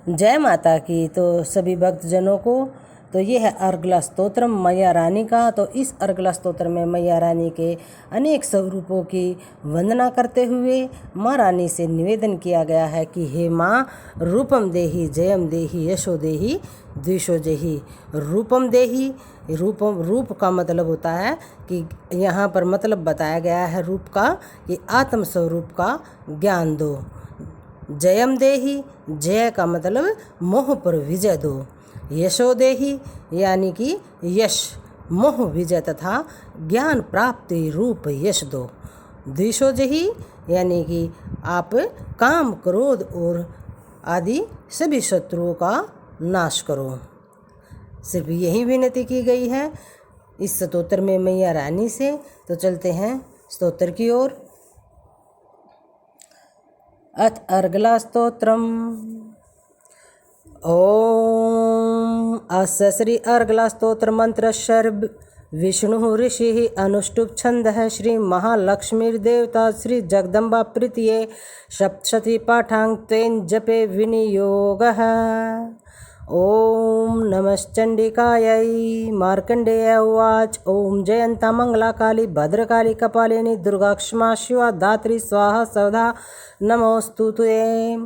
जय माता की। तो सभी भक्तजनों को तो ये है अर्गला स्तोत्र मैया रानी का। तो इस अर्गला स्तोत्र में मैया रानी के अनेक स्वरूपों की वंदना करते हुए माँ रानी से निवेदन किया गया है कि हे माँ, रूपम देहि जयम देहि यशो देहि द्विषो देहि। रूपम देहि, रूप का मतलब होता है कि यहाँ पर मतलब बताया गया है रूप का कि आत्म स्वरूप का ज्ञान दो। जयम देहि, जय का मतलब मोह पर विजय दो। यशो देहि यानी कि यश, मोह विजय तथा ज्ञान प्राप्ति रूप यश दो। द्विषो देहि यानी कि आप काम क्रोध और आदि सभी शत्रुओं का नाश करो। सिर्फ यही विनती की गई है इस स्तोत्र में मैया रानी से। तो चलते हैं स्तोत्र की ओर। अथ अर्गला स्तोत्रम। ओम अस्य श्री अर्गला स्तोत्र मंत्र सर्व विष्णु ऋषि अनुष्टुप छंद है श्री महालक्ष्मी देवता श्री जगदम्बा प्रीतिये सप्तशती पाठांग तेन जपे विनियोग है। ओम नमश्चंडिकायै। मार्कंडेय उवाच। ओम जयंता मंगला काली भद्रकाली कपालिनी दुर्गा क्षमा शिवा धात्री स्वाहा सदा नमोस्तुते।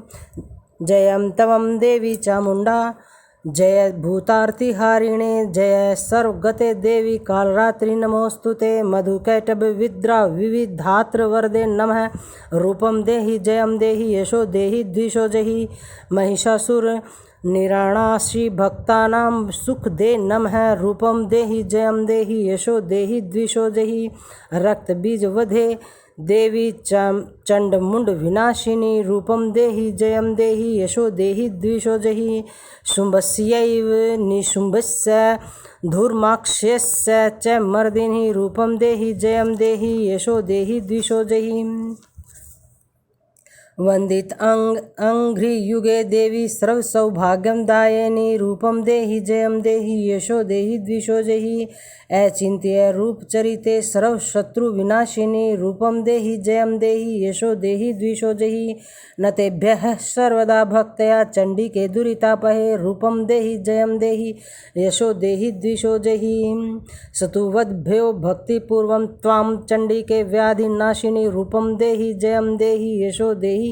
जयं तवं देवी चामुंडा, जय भूतार्तिहारिणे, जय सर्वगते देवी कालरात्रि नमोस्तुते। मधुकैटभ विद्रा विविधात्र वरदे नमः। रूपम देहि जयम देहि यशो देहि द्विषो देहि। महिषासुर निराणासी भक्तानां सुख दे नमः। रूपम देहि जयम देहि यशो देहि द्विषो देहि। रक्त बीज वधे देवी चंडमुंड विनाशिनी। रूपम देहि जयम देहि यशो देहि द्विषो देहि। शुंभस्यैव निशुंभस्य धूर्माक्षस्य च मर्दिनी। रूपम देहि जयम देहि यशो देहि द्विषो देहि। वंदित अंघ्रि युगे देवी सर्व सौभाग्यम दायिनी। रूपम देहि जयम देहि यशो देहि द्विषो देहि। अचिंत्य रूप चरिते सर्व शत्रु विनाशिनी। रूपम देहि जयम देहि यशो देहि द्विषो देहि। नतेभ्यः सर्वदा भक्तया चंडी के दुरितापहे। रूपम देहि जयम देहि यशो देहि द्विषो देहि। सतुवद्भ्यो भक्तिपूर्वं त्वां चंडी के व्याधि नाशिनी। रूपम देहि जयम देहि यशो देहि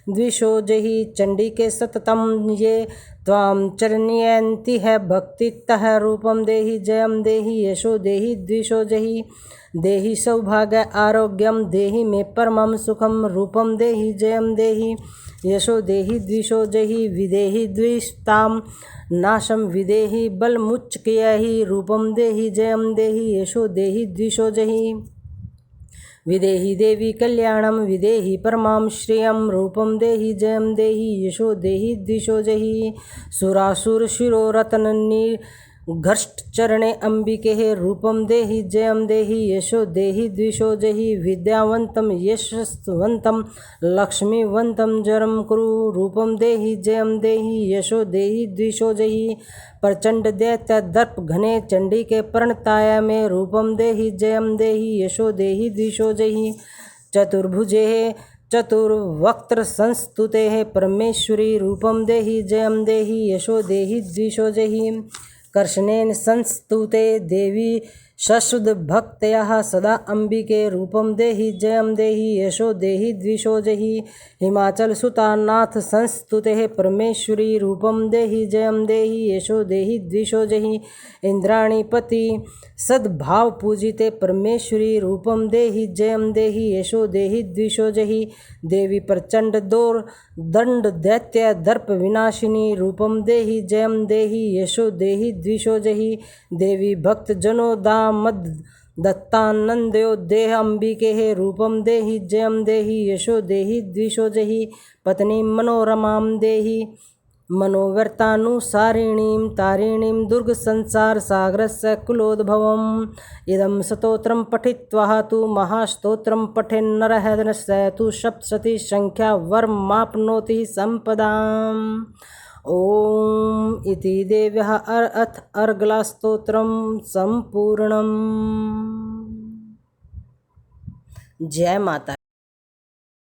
द्विषो देहि। चंडी के सततम ये त्वां चरणयन्ति है भक्तितः। रूपम देहि जयम देहि यशो देहि द्विषो देहि। देहि सौभाग्य आरोग्यम देहि मे परमं सुखम। रूपम देहि जयम देहि यशो देहि द्विषो देहि। विदेहि द्विषतां नाशम विदेहि बलमुच्चयहि। रूपम देहि जयम देहि यशो देहि द्विषो देहि। विदेहि देवी कल्याणम विदेहि परमां श्रियं। रूपम देहि जयम देहि यशो देहि द्विषो देहि। सुरासुर शिरो रतन घष्ट चरणे अंबिके। रूपम देहि जयम देहि यशो देहि द्विषो देहि। विद्यावंतम यशस्वंतम लक्ष्मीवंतम जरम कुरु। रूपम देहि जयम देहि यशो देहि द्विषो देहि। प्रचंड दैत्य दर्प घने चंडी के प्रणताय में। रूपम देहि जयम देहि यशो देहि द्विषो देहि। चतुर्भुजे चतुर्वक्त्र संस्तुते परमेश्वरी। रूपम देहि जयम देहि यशो देहि द्विषो देहि। कर्षणेन संस्तुते देवी शश्वद भक्तया सदा अंबिके। रूपम देहि जयम देहि यशो देहि द्विषो देहि। हिमाचल सुता नाथ संस्तुते परमेश्वरी। रूपम देहि जयम देहि यशो देहि द्विषो देहि। इंद्राणी पति सद्भाव पूजिते परमेश्वरी। रूपम देहि जयम देहि यशो देहि द्विषो देहि। देवी प्रचंड दौर दंड दैत्य दर्प विनाशिनी। रूपम देहि जयम देहि यशो देहि द्विषो देहि। देवी भक्त जनो दामद दत्तानंदयो देह अंबिके। रूपम देहि जयम देहि यशो देहि द्विषो देहि। पत्नी मनोरमां देहि मनोवर्तानुसारिणीं तारिणीं दुर्ग संसार सागरस्य कुलोद्भवम्। इदं स्तोत्रं पठित्वा तु महास्तोत्रं पठेन्नरः स तु सप्तशती संख्या वरमाप्नोति संपदाम्। ओम इति देव्यः अथ अर्गला स्तोत्रं संपूर्णम्। जय माता।